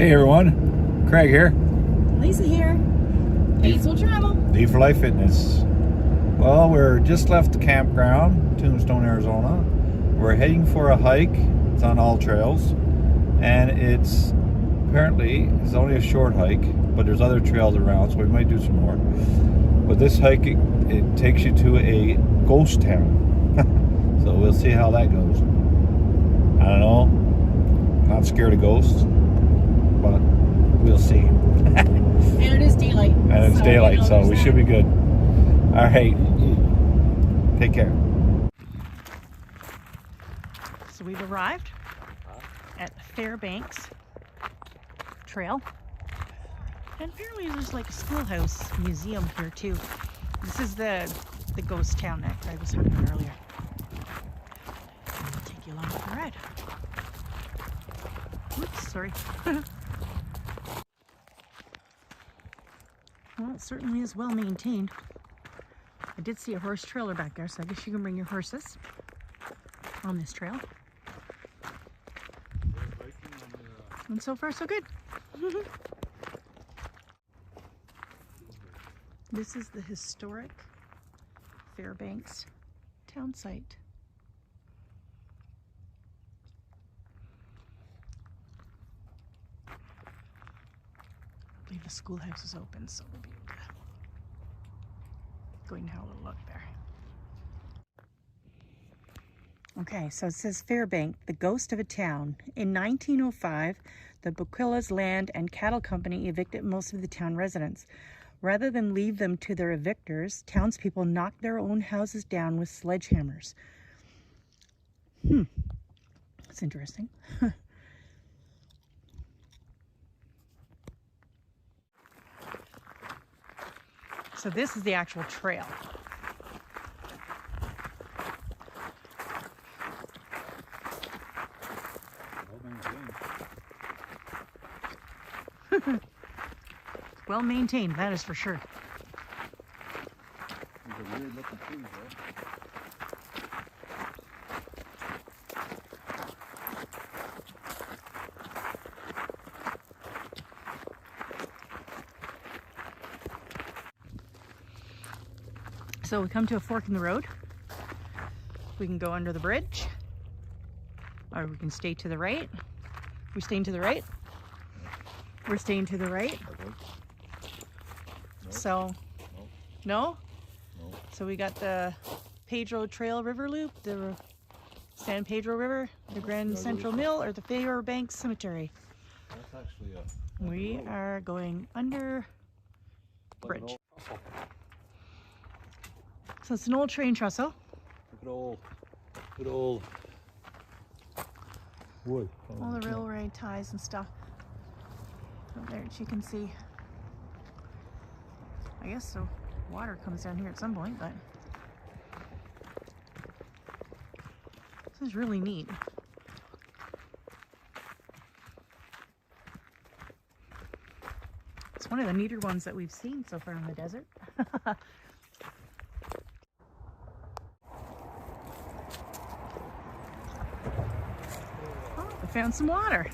Hey everyone, Craig here. Lisa here. Peaceful Travel. D for Life Fitness. Well, we're just left the campground, Tombstone, Arizona. We're heading for a hike. It's on all trails, and it's only a short hike, but there's other trails around, so we might do some more. But this hike, it takes you to a ghost town. So we'll see how that goes. I don't know. Not scared of ghosts, but we'll see. And it is daylight. And it's daylight, so we should be good. All right. Take care. So we've arrived at Fairbanks Trail. And apparently there's like a schoolhouse museum here too. This is the ghost town that I was talking about earlier. And we'll take you along for the ride. Whoops, sorry. Well, it certainly is well maintained. I did see a horse trailer back there, so I guess you can bring your horses on this trail. And so far, so good. This is the historic Fairbanks town site. I believe the schoolhouse is open, so we'll be able to go and have a little look there. Okay, so it says Fairbank, the ghost of a town. In 1905, the Buquilla's Land and Cattle Company evicted most of the town residents. Rather than leave them to their evictors, townspeople knocked their own houses down with sledgehammers. That's interesting. So this is the actual trail. Well maintained, that is for sure. There's a weird looking tree there. So we come to a fork in the road. We can go under the bridge, or we can stay to the right. We're staying to the right. We're staying to the right. Okay. No. So, No. no? So we got the Pedro Trail River Loop, the San Pedro River, the Grand Central Mill, or the Fairbanks Cemetery. That's actually We are going under bridge. So it's an old train trestle. Good old wood. All the railroad ties and stuff. Up there, as you can see. I guess so. Water comes down here at some point, but this is really neat. It's one of the neater ones that we've seen so far in the desert. Oh, we found some water.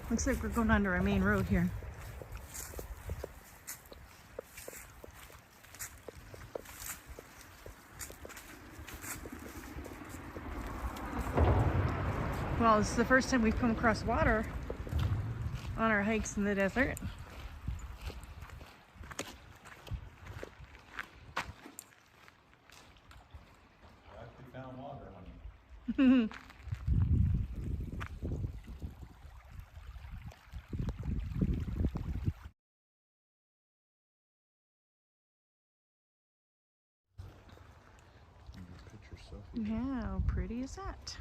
Looks like we're going under our main road here. Well, this is the first time we've come across water on our hikes in the desert. I actually found water, honey. How pretty is that?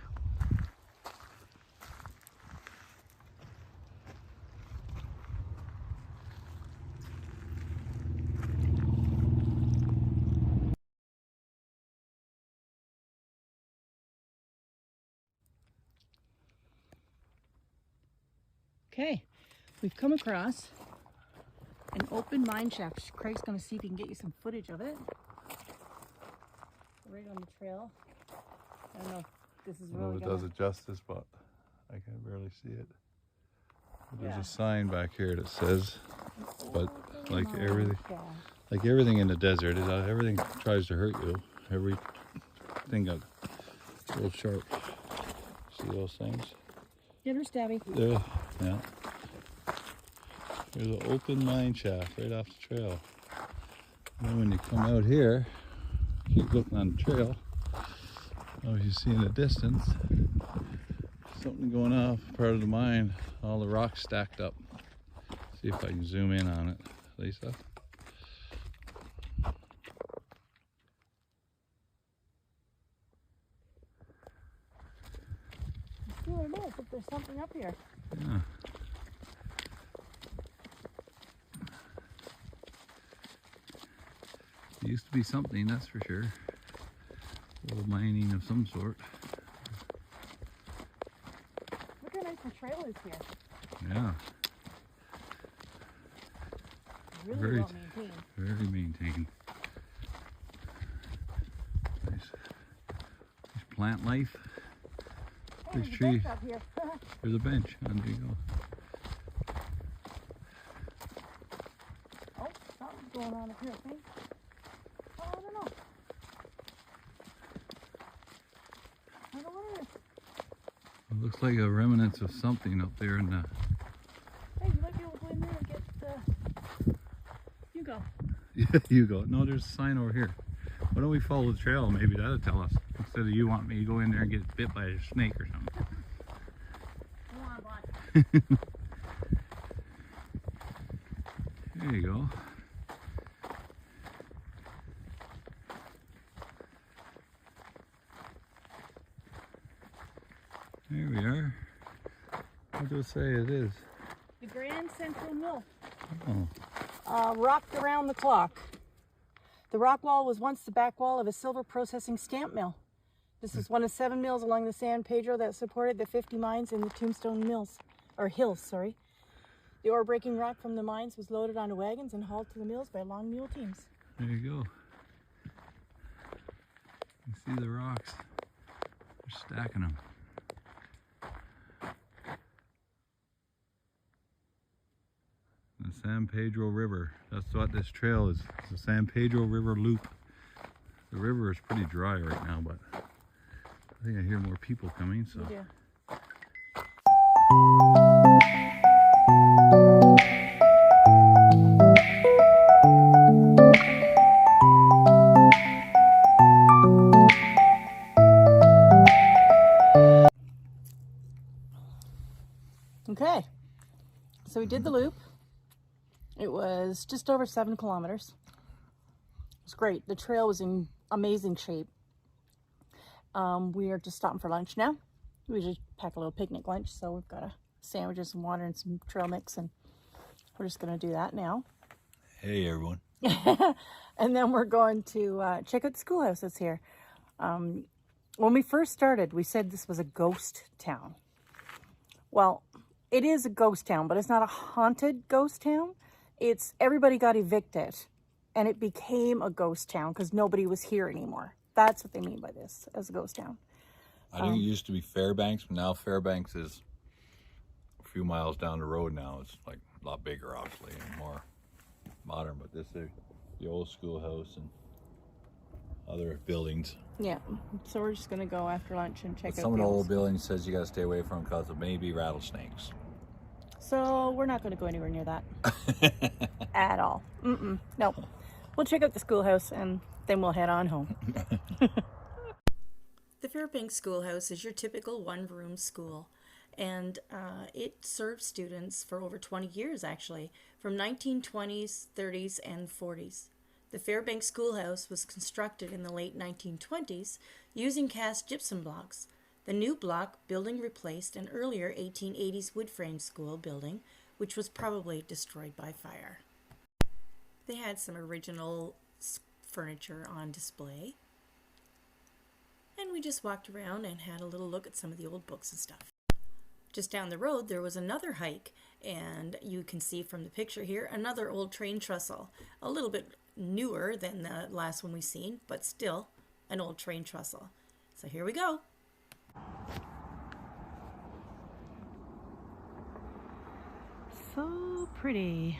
Okay, we've come across an open mine shaft. Craig's gonna see if he can get you some footage of it. Right on the trail. I don't know if this is really it does it justice, but I can barely see it. There's a sign back here that says, but like everything in the desert, everything tries to hurt you. Everything got real sharp. See those things? Get her, Stabby. Yeah. There's an open mine shaft right off the trail. And then when you come out here, keep looking on the trail. Oh, you see in the distance, something going off, part of the mine, all the rocks stacked up. See if I can zoom in on it, Lisa. See what it is, if there's something up here. Yeah. It used to be something, that's for sure. A little mining of some sort. Look how nice the trail is here. Yeah. Really well maintained. Very maintained. Nice plant life. Hey, There's tree. Up here. There's a bench. And there you go. Oh, something's going on up here, I think. Oh, I don't know. I don't know what it is. It looks like a remnants of something up there in the... Hey, you might be able to go in there and get you go. Yeah, you go. No, there's a sign over here. Why don't we follow the trail? Maybe that'll tell us. Instead of you want me to go in there and get bit by a snake or something. Come on, bud. There you go. There we are. What do I say it is? The Grand Central Mill. Oh. Rocked around the clock. The rock wall was once the back wall of a silver processing stamp mill. This is one of 7 mills along the San Pedro that supported the 50 mines in the Tombstone hills, sorry. The ore breaking rock from the mines was loaded onto wagons and hauled to the mills by long mule teams. There you go. You see the rocks. They're stacking them. The San Pedro River. That's what this trail is. It's the San Pedro River loop. The river is pretty dry right now, but I think I hear more people coming, so. You do. Okay, so we did the loop. It was just over 7 kilometers. It was great. The trail was in amazing shape. We are just stopping for lunch now. We just pack a little picnic lunch, so we've got sandwiches, some water, and some trail mix, and we're just going to do that now. Hey, everyone. And then we're going to check out the schoolhouse that's here. When we first started, we said this was a ghost town. Well, it is a ghost town, but it's not a haunted ghost town. It's everybody got evicted and it became a ghost town because nobody was here anymore. That's what they mean by this, as a ghost town. I think it used to be Fairbanks, but now Fairbanks is a few miles down the road now. It's like a lot bigger, obviously, and more modern, but this is the old schoolhouse and other buildings. Yeah, so we're just going to go after lunch and check out Some of the old buildings says you got to stay away from because of maybe rattlesnakes. So we're not going to go anywhere near that at all. No. We'll check out the schoolhouse and then we'll head on home. The Fairbank Schoolhouse is your typical one-room school, and it served students for over 20 years, actually, from 1920s, 30s, and 40s. The Fairbank Schoolhouse was constructed in the late 1920s using cast gypsum blocks. The new block building replaced an earlier 1880s wood frame school building, which was probably destroyed by fire. They had some original furniture on display. And we just walked around and had a little look at some of the old books and stuff. Just down the road, there was another hike, and you can see from the picture here, another old train trestle. A little bit newer than the last one we've seen, but still an old train trestle. So here we go. So pretty.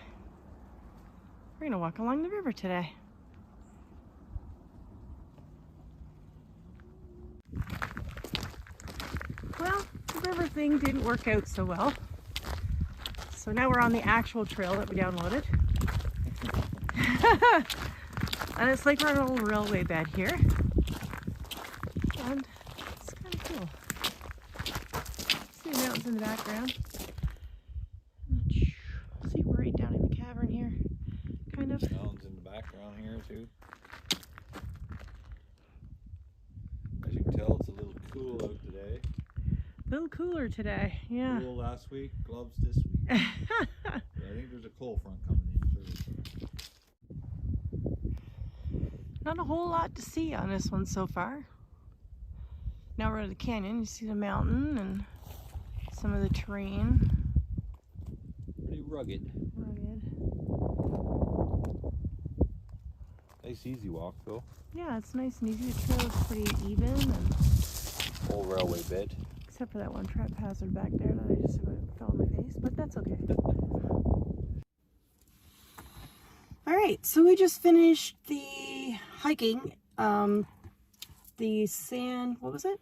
We're gonna walk along the river today. Well, the river thing didn't work out so well. So now we're on the actual trail that we downloaded. And it's like we're on a little railway bed here. And it's kind of cool. See the mountains in the background. See, we're right down in the cavern here. Kind of. Mountains in the background here too. As you can tell, it's a little cool out today. A little cooler today, yeah. Cool last week, gloves this week. Yeah, I think there's a cold front coming in too. Not a whole lot to see on this one so far. Now we're at the canyon. You see the mountain and some of the terrain. Pretty rugged. Nice easy walk though. Yeah, it's nice and easy. The trail is pretty even, and Old railway bed. except for that one trap hazard back there that I just about fell on my face, but that's okay. All right, so we just finished the hiking. The what was it?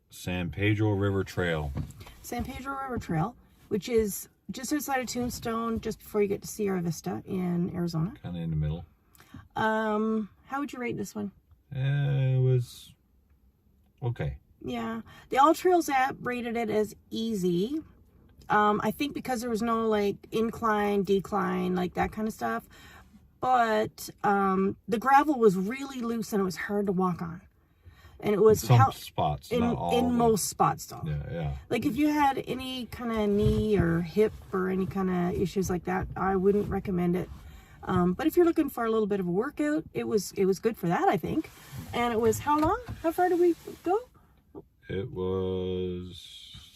San Pedro River Trail. San Pedro River Trail, which is just outside of Tombstone, just before you get to Sierra Vista in Arizona. Kind of in the middle. How would you rate this one? It was okay. Yeah, the All Trails app rated it as easy. I think because there was no like incline, decline, like that kind of stuff. But the gravel was really loose and it was hard to walk on. And it was some spots, in, not all. in most spots though. Yeah. Like if you had any kind of knee or hip or any kind of issues like that, I wouldn't recommend it. But if you're looking for a little bit of a workout, it was good for that, I think. And it was how long? How far did we go? It was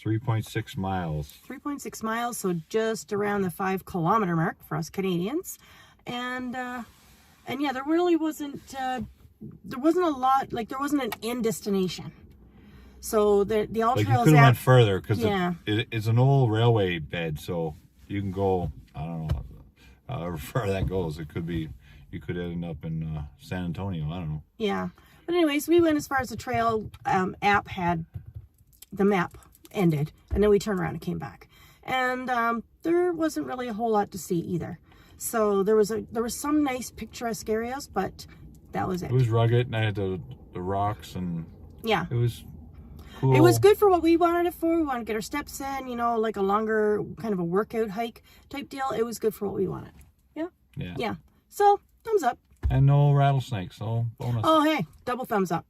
3.6 miles. 3.6 miles, so just around the 5-kilometer mark for us Canadians. And yeah, there really wasn't a lot, like there wasn't an end destination. So the All Like Trails you could have app, went further because yeah. it's an old railway bed, so you can go, I don't know, however far that goes. It could be, you could end up in San Antonio, I don't know. Yeah. But anyways, we went as far as the trail app had the map ended, and then we turned around and came back. And there wasn't really a whole lot to see either. So there was some nice picturesque areas, but that was it. It was rugged, and I had the rocks, and yeah, it was cool. It was good for what we wanted it for. We wanted to get our steps in, you know, like a longer kind of a workout hike type deal. It was good for what we wanted. Yeah. Yeah. So thumbs up. And no rattlesnakes, so bonus. Oh hey, double thumbs up.